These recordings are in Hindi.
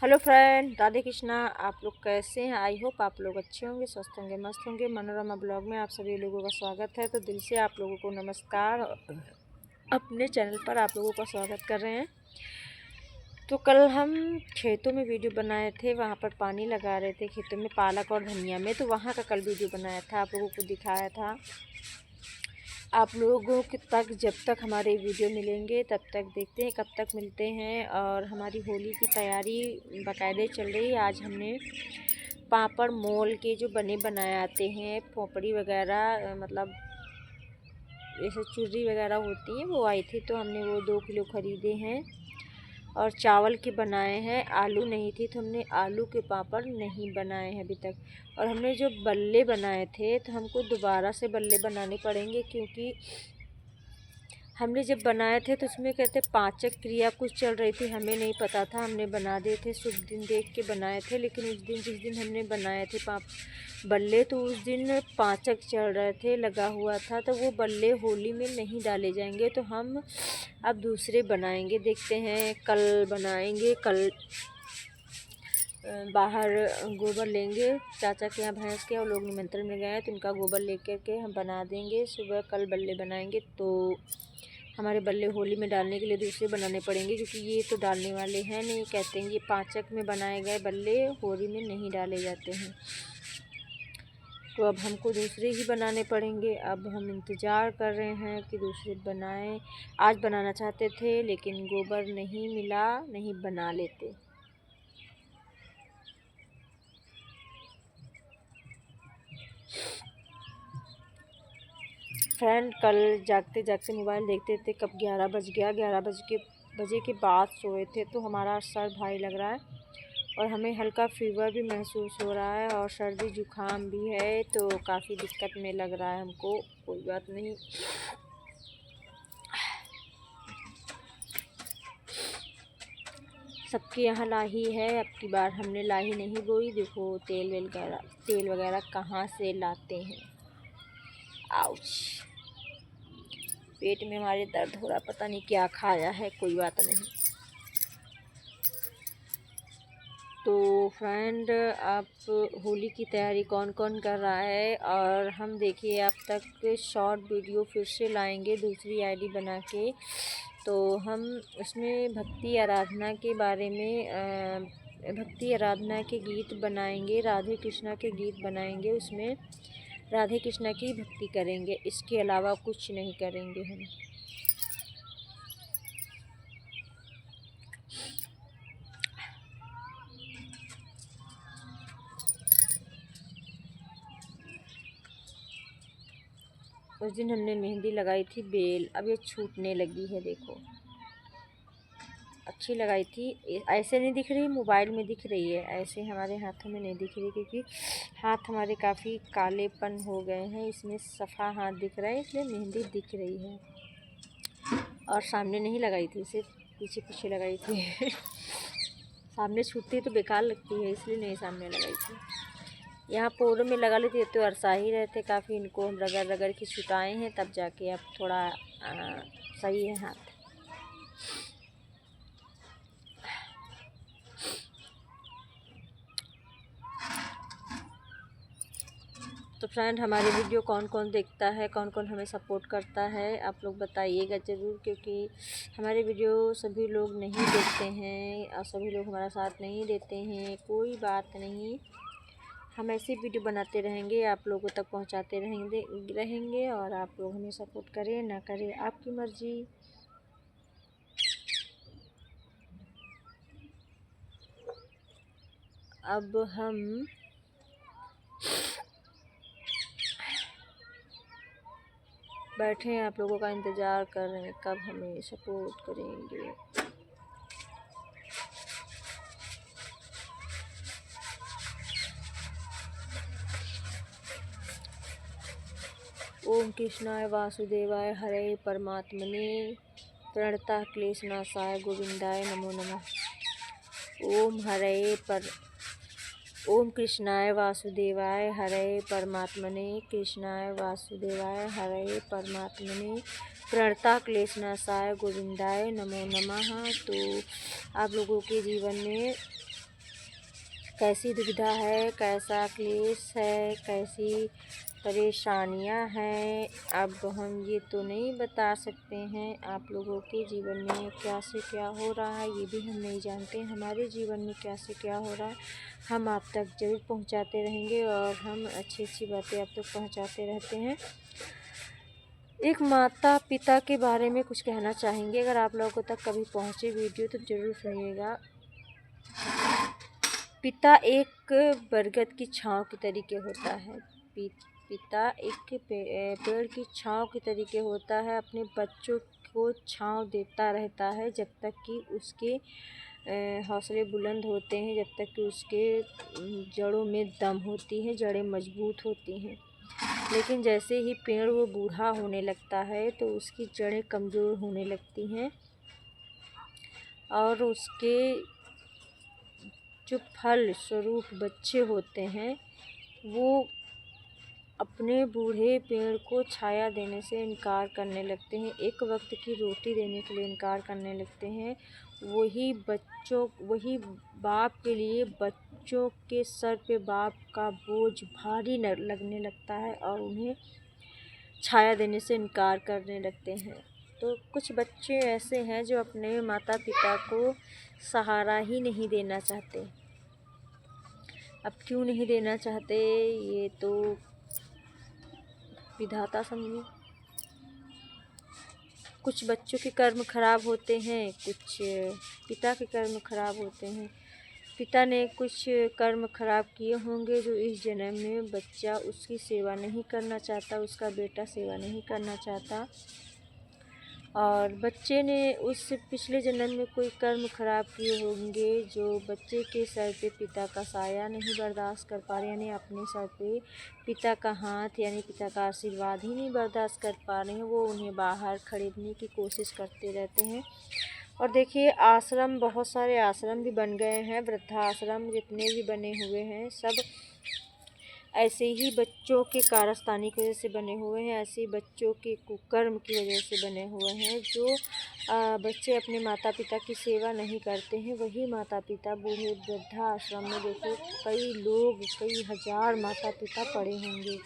Hello friend, Radhe Krishna. आप लोग कैसे हैं? आई होप आप लोग अच्छे होंगे, स्वस्थ होंगे, मस्त होंगे। मनोरमा ब्लॉग में आप सभी लोगों का स्वागत है। तो दिल से आप लोगों को नमस्कार। अपने चैनल पर आप लोगों का स्वागत कर रहे हैं। तो कल हम खेतों में वीडियो बनाए थे, वहाँ पर पानी लगा रहे थे खेतों में, पालक और धनिया में। तो वहाँ का कल वीडियो बनाया था, आप लोगों को दिखाया था। आप लोगों के तक जब तक हमारे वीडियो मिलेंगे तब तक देखते हैं कब तक मिलते हैं। और हमारी होली की तैयारी बाकायदे चल रही है। आज हमने पापड़ मोल के जो बने बनाए आते हैं, पोपड़ी वगैरह, मतलब जैसे चुर्री वगैरह होती हैं, वो आई थी तो हमने वो 2 किलो ख़रीदे हैं। और चावल के बनाए हैं। आलू नहीं थी तो हमने आलू के पापड़ नहीं बनाए हैं अभी तक। और हमने जो बल्ले बनाए थे तो हमको दोबारा से बल्ले बनाने पड़ेंगे, क्योंकि हमने जब बनाए थे तो उसमें कहते पाचक क्रिया कुछ चल रही थी, हमें नहीं पता था। हमने बना दिए थे, शुभ दिन देख के बनाए थे। लेकिन उस दिन जिस दिन हमने बनाए थे बल्ले, तो उस दिन पाचक चल रहे थे, लगा हुआ था। तो वो बल्ले होली में नहीं डाले जाएंगे, तो हम अब दूसरे बनाएंगे। देखते हैं, कल बनाएंगे। कल बाहर गोबर लेंगे, चाचा के यहाँ भैंस के, और लोग निमंत्रण में गए हैं तो उनका गोबर लेकर के हम बना देंगे। सुबह कल बल्ले बनाएंगे। तो हमारे बल्ले होली में डालने के लिए दूसरे बनाने पड़ेंगे, क्योंकि ये तो डालने वाले हैं नहीं। कहते हैं ये पाचक में बनाए गए बल्ले होली में नहीं डाले जाते हैं। तो अब हमको दूसरे ही बनाने पड़ेंगे। अब हम इंतज़ार कर रहे हैं कि दूसरे बनाएं। आज बनाना चाहते थे लेकिन गोबर नहीं मिला, नहीं बना लेते। फ्रेंड, कल जागते जागते मोबाइल देखते थे, कब 11 बज गया। 11 बजे के बाद सोए थे। तो हमारा सर भारी लग रहा है और हमें हल्का फीवर भी महसूस हो रहा है और सर्दी जुकाम भी है। तो काफ़ी दिक्कत में लग रहा है हमको। कोई बात नहीं, सबके यहाँ लाही है। अब की बार हमने लाही नहीं बोई। देखो तेल वगैरह कहाँ से लाते हैं। आउच, पेट में हमारे दर्द हो रहा, पता नहीं क्या खाया है। कोई बात नहीं। तो फ्रेंड, आप होली की तैयारी कौन कौन कर रहा है? और हम देखिए अब तक शॉर्ट वीडियो फिर से लाएंगे दूसरी आईडी बना के। तो हम उसमें भक्ति आराधना के बारे में भक्ति आराधना के गीत बनाएंगे, राधे कृष्णा के गीत बनाएंगे। उसमें राधे कृष्णा की भक्ति करेंगे, इसके अलावा कुछ नहीं करेंगे हम। उस दिन हमने मेहंदी लगाई थी बेल, अब ये छूटने लगी है। देखो, अच्छी लगाई थी। ऐसे नहीं दिख रही, मोबाइल में दिख रही है, ऐसे हमारे हाथों में नहीं दिख रही, क्योंकि हाथ हमारे काफ़ी कालेपन हो गए हैं। इसमें सफ़ा हाथ दिख रहा है, इसलिए मेहंदी दिख रही है। और सामने नहीं लगाई थी, सिर्फ पीछे पीछे लगाई थी। सामने छूटती तो बेकार लगती है, इसलिए नहीं सामने लगाई थी। यहाँ पोरों में लगा लेती तो अरसा ही रहते काफ़ी। इनको हम रगड़ रगड़ के छुटाए हैं, तब जाके अब थोड़ा सही है हाथ। तो फ्रेंड, हमारी वीडियो कौन कौन देखता है, कौन कौन हमें सपोर्ट करता है, आप लोग बताइएगा ज़रूर। क्योंकि हमारे वीडियो सभी लोग नहीं देखते हैं और सभी लोग हमारा साथ नहीं देते हैं। कोई बात नहीं, हम ऐसी वीडियो बनाते रहेंगे, आप लोगों तक पहुंचाते रहेंगे। और आप लोग हमें सपोर्ट करें ना करें, आपकी मर्ज़ी। अब हम बैठे हैं, आप लोगों का इंतज़ार कर रहे हैं कब हमें सपोर्ट करेंगे। ओम कृष्णाय वासुदेवाय हरे परमात्मने प्रणता क्लेशनाशाय गोविंदाय नमो नमः। ओम कृष्णाय वासुदेवाय हरे परमात्मने कृष्णाय वासुदेवाय हरे परमात्मने प्रणता क्लेशनाशाय गोविंदाय नमो नमः। तो आप लोगों के जीवन में कैसी दुविधा है, कैसा क्लेश है, कैसी परेशानियां हैं, अब हम ये तो नहीं बता सकते हैं। आप लोगों के जीवन में क्या से क्या हो रहा है ये भी हम नहीं जानते। हमारे जीवन में क्या से क्या हो रहा है हम आप तक ज़रूर पहुंचाते रहेंगे और हम अच्छी अच्छी बातें आप तक पहुंचाते रहते हैं। एक माता पिता के बारे में कुछ कहना चाहेंगे, अगर आप लोगों तक कभी पहुंचे वीडियो तो ज़रूर सुनिएगा। पिता एक बरगद की छांव के तरीके होता है। पिता एक पेड़ की छांव के तरीके होता है। अपने बच्चों को छांव देता रहता है जब तक कि उसके हौसले बुलंद होते हैं, जब तक कि उसके जड़ों में दम होती हैं, जड़ें मजबूत होती हैं। लेकिन जैसे ही पेड़ वो बूढ़ा होने लगता है तो उसकी जड़ें कमज़ोर होने लगती हैं और उसके जो फल स्वरूप बच्चे होते हैं वो अपने बूढ़े पेड़ को छाया देने से इनकार करने लगते हैं, एक वक्त की रोटी देने के लिए इनकार करने लगते हैं। वही बाप के लिए बच्चों के सर पे बाप का बोझ भारी लगने लगता है और उन्हें छाया देने से इनकार करने लगते हैं। तो कुछ बच्चे ऐसे हैं जो अपने माता पिता को सहारा ही नहीं देना चाहते। अब क्यों नहीं देना चाहते ये तो विधाता समझे। कुछ बच्चों के कर्म खराब होते हैं, कुछ पिता के कर्म खराब होते हैं। पिता ने कुछ कर्म खराब किए होंगे जो इस जन्म में बच्चा उसकी सेवा नहीं करना चाहता, उसका बेटा सेवा नहीं करना चाहता। और बच्चे ने उस पिछले जन्म में कोई कर्म खराब किए होंगे जो बच्चे के सर पे पिता का साया नहीं बर्दाश्त कर पा रहे, यानी अपने सर पे पिता का हाथ यानी पिता का आशीर्वाद ही नहीं बर्दाश्त कर पा रहे हैं। वो उन्हें बाहर खरीदने की कोशिश करते रहते हैं। और देखिए आश्रम, बहुत सारे आश्रम भी बन गए हैं, वृद्धाश्रम जितने भी बने हुए हैं सब ऐसे ही बच्चों के कारस्तानी की वजह से बने हुए हैं, ऐसे ही बच्चों के कुकर्म की वजह से बने हुए हैं। जो बच्चे अपने माता पिता की सेवा नहीं करते हैं वही माता पिता बूढ़े वृद्धाश्रम में देखो कई लोग, कई हजार माता पिता पड़े होंगे।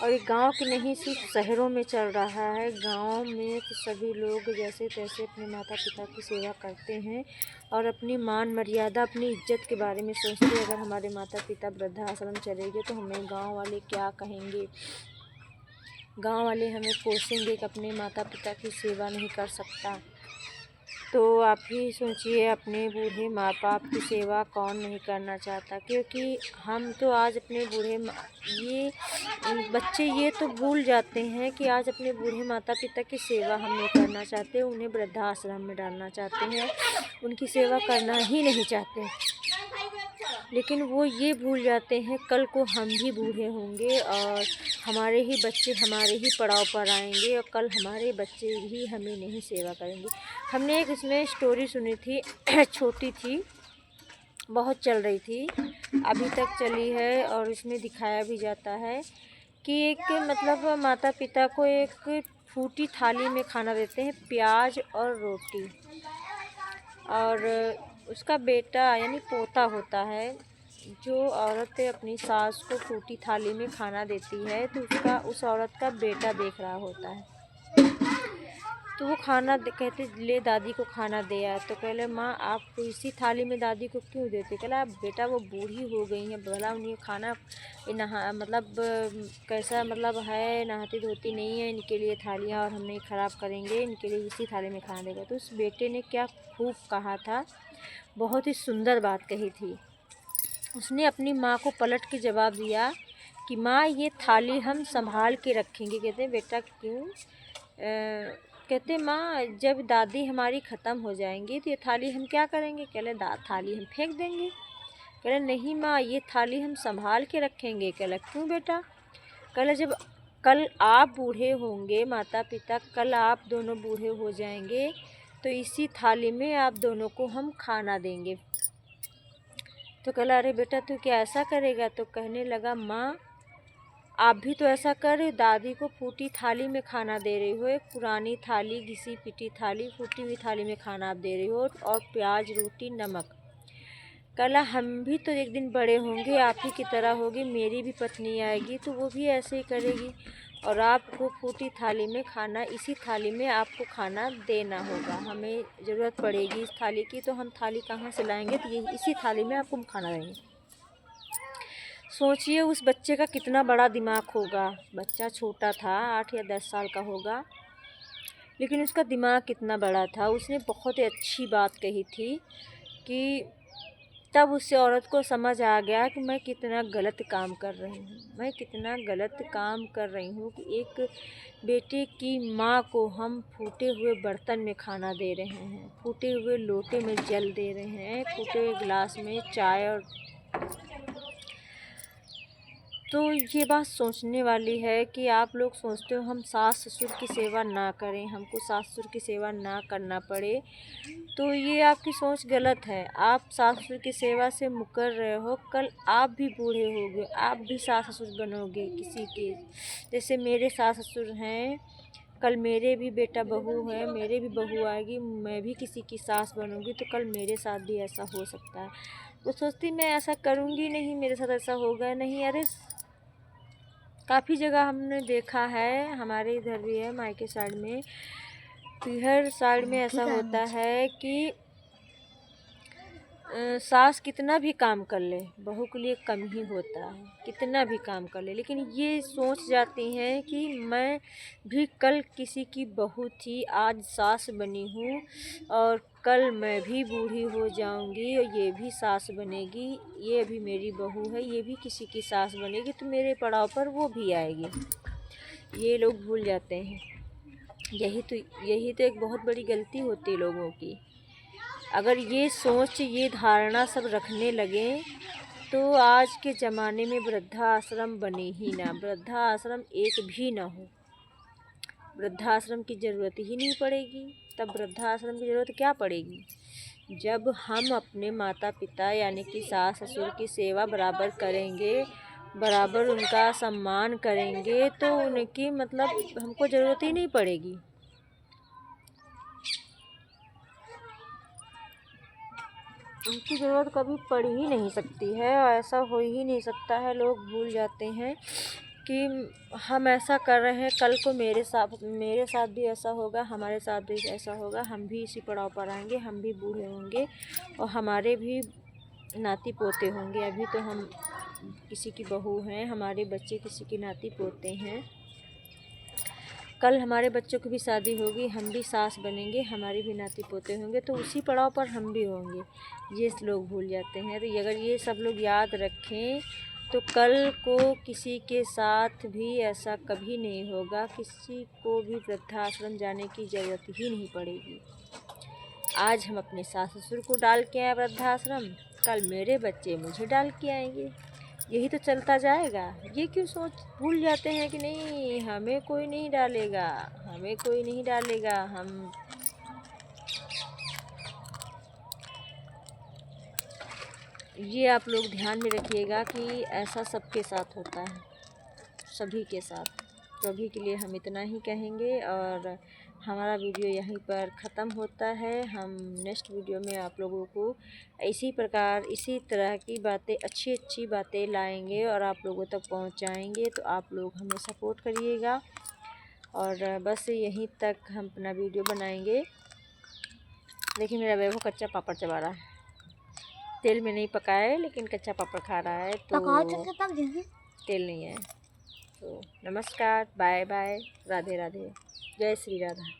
और ये गांव के नहीं सिर्फ शहरों में चल रहा है। गांव में तो सभी लोग जैसे तैसे अपने माता पिता की सेवा करते हैं और अपनी मान मर्यादा, अपनी इज्जत के बारे में सोचते हैं। अगर हमारे माता पिता वृद्धाश्रम चले गए तो हमें गांव वाले क्या कहेंगे, गांव वाले हमें कोसेंगे कि अपने माता पिता की सेवा नहीं कर सकता। तो आप ही सोचिए, अपने बूढ़े माँ बाप की सेवा कौन नहीं करना चाहता। क्योंकि हम तो आज अपने ये बच्चे ये तो भूल जाते हैं कि आज अपने बूढ़े माता पिता की सेवा हम नहीं करना चाहते, उन्हें वृद्धाश्रम में डालना चाहते हैं, उनकी सेवा करना ही नहीं चाहते। लेकिन वो ये भूल जाते हैं कल को हम भी बूढ़े होंगे और हमारे ही बच्चे हमारे ही पड़ाव पर आएंगे और कल हमारे बच्चे भी हमें नहीं सेवा करेंगे। हमने एक इसमें स्टोरी सुनी थी छोटी थी, बहुत चल रही थी, अभी तक चली है और इसमें दिखाया भी जाता है कि एक मतलब माता पिता को एक फूटी थाली में खाना देते हैं, प्याज और रोटी, और उसका बेटा यानी पोता होता है। जो औरत अपनी सास को फूटी थाली में खाना देती है तो उस औरत का बेटा देख रहा होता है। तो वो खाना कहते ले दादी को खाना दे आया। तो कहले माँ आप इसी थाली में दादी को क्यों देते। कहला बेटा वो बूढ़ी हो गई हैं, भला उन्हें खाना नहा मतलब कैसा मतलब है, नहाती धोती नहीं है, इनके लिए थालियाँ और हम नहीं ख़राब करेंगे, इनके लिए इसी थाली में खाना देगा। तो उस बेटे ने क्या खूब कहा था, बहुत ही सुंदर बात कही थी। उसने अपनी माँ को पलट के जवाब दिया कि माँ ये थाली हम संभाल के रखेंगे। कहते बेटा क्यों। कहते माँ जब दादी हमारी ख़त्म हो जाएंगी तो ये थाली हम क्या करेंगे। कहले थाली हम फेंक देंगे। कहले नहीं माँ ये थाली हम संभाल के रखेंगे। कहला क्यों बेटा। कहले जब कल आप बूढ़े होंगे, माता पिता कल आप दोनों बूढ़े हो जाएंगे तो इसी थाली में आप दोनों को हम खाना देंगे। तो कहला अरे बेटा तू क्या ऐसा करेगा। तो कहने लगा माँ आप भी तो ऐसा कर रहे हो, दादी को फूटी थाली में खाना दे रही हो, एक पुरानी थाली, घिसी पिटी थाली, फूटी हुई थाली में खाना आप दे रही हो और प्याज रोटी नमक। कल हम भी तो एक दिन बड़े होंगे, आप ही की तरह होगी, मेरी भी पत्नी आएगी तो वो भी ऐसे ही करेगी और आपको फूटी थाली में खाना, इसी थाली में आपको खाना देना होगा। हमें ज़रूरत पड़ेगी इस थाली की, तो हम थाली कहाँ से लाएंगे, तो ये इसी थाली में आपको खाना देंगे। सोचिए उस बच्चे का कितना बड़ा दिमाग होगा। बच्चा छोटा था, 8 या 10 साल का होगा, लेकिन उसका दिमाग कितना बड़ा था। उसने बहुत ही अच्छी बात कही थी कि तब उससे औरत को समझ आ गया कि मैं कितना गलत काम कर रही हूँ, मैं कितना गलत काम कर रही हूँ कि एक बेटे की माँ को हम फूटे हुए बर्तन में खाना दे रहे हैं, फूटे हुए लोटे में जल दे रहे हैं, फूटे हुए गिलास में चाय। और तो ये बात सोचने वाली है कि आप लोग सोचते हो हम सास ससुर की सेवा ना करें, हमको सास ससुर की सेवा ना करना पड़े, तो ये आपकी सोच गलत है। आप सास ससुर की सेवा से मुकर रहे हो, कल आप भी बूढ़े होगे, आप भी सास ससुर बनोगे किसी के। जैसे मेरे सास ससुर हैं, कल मेरे भी बेटा बहू है, मेरे भी बहू आएगी, मैं भी किसी की सास बनूंगी, तो कल मेरे साथ भी ऐसा हो सकता है। वो सोचती मैं ऐसा करूँगी नहीं, मेरे साथ ऐसा होगा नहीं। अरे काफ़ी जगह हमने देखा है, हमारे इधर भी है मायके साइड में, हर साइड में ऐसा होता है कि सास कितना भी काम कर ले, बहू के लिए कम ही होता है, कितना भी काम कर ले, लेकिन ये सोच जाती हैं कि मैं भी कल किसी की बहू थी, आज सास बनी हूँ और कल मैं भी बूढ़ी हो जाऊंगी और ये भी सास बनेगी, ये भी मेरी बहू है, ये भी किसी की सास बनेगी, तो मेरे पड़ाव पर वो भी आएगी। ये लोग भूल जाते हैं। यही तो एक बहुत बड़ी गलती होती है लोगों की। अगर ये सोच, ये धारणा सब रखने लगें तो आज के ज़माने में वृद्धाश्रम बने ही ना, वृद्धाश्रम एक भी ना हो, वृद्धाश्रम की ज़रूरत ही नहीं पड़ेगी। तब वृद्धाश्रम की ज़रूरत क्या पड़ेगी, जब हम अपने माता पिता यानी कि सास ससुर की सेवा बराबर करेंगे, बराबर उनका सम्मान करेंगे, तो उनकी मतलब हमको ज़रूरत ही नहीं पड़ेगी। उनकी ज़रूरत कभी पड़ ही नहीं सकती है और ऐसा हो ही नहीं सकता है। लोग भूल जाते हैं कि हम ऐसा कर रहे हैं, कल को मेरे साथ भी ऐसा होगा, हमारे साथ भी ऐसा होगा, हम भी इसी पड़ाव पर आएंगे, हम भी बूढ़े होंगे और हमारे भी नाती पोते होंगे। अभी तो हम किसी की बहू हैं, हमारे बच्चे किसी की नाती पोते हैं, कल हमारे बच्चों की भी शादी होगी, हम भी सास बनेंगे, हमारे भी नाती पोते होंगे, तो उसी पड़ाव पर हम भी होंगे। ये लोग भूल जाते हैं। तो अगर ये सब लोग याद रखें तो कल को किसी के साथ भी ऐसा कभी नहीं होगा, किसी को भी वृद्धाश्रम जाने की ज़रूरत ही नहीं पड़ेगी। आज हम अपने सास ससुर को डाल के आए वृद्धाश्रम, कल मेरे बच्चे मुझे डाल के आएंगे, यही तो चलता जाएगा। ये क्यों सोच भूल जाते हैं कि नहीं हमें कोई नहीं डालेगा, हमें कोई नहीं डालेगा, हम ये आप लोग ध्यान में रखिएगा कि ऐसा सबके साथ होता है, सभी के साथ। तो अभी के लिए हम इतना ही कहेंगे और हमारा वीडियो यहीं पर ख़त्म होता है। हम नेक्स्ट वीडियो में आप लोगों को इसी प्रकार इसी तरह की बातें, अच्छी अच्छी बातें लाएंगे और आप लोगों तक पहुंचाएंगे। तो आप लोग हमें सपोर्ट करिएगा और बस यहीं तक हम अपना वीडियो बनाएंगे। देखिए मेरा वैभव कच्चा पापड़ चबा रहा है, तेल में नहीं पकाया है लेकिन कच्चा पापड़ खा रहा है, तो तेल नहीं है। तो नमस्कार, बाय बाय, राधे राधे, जय श्री राधा।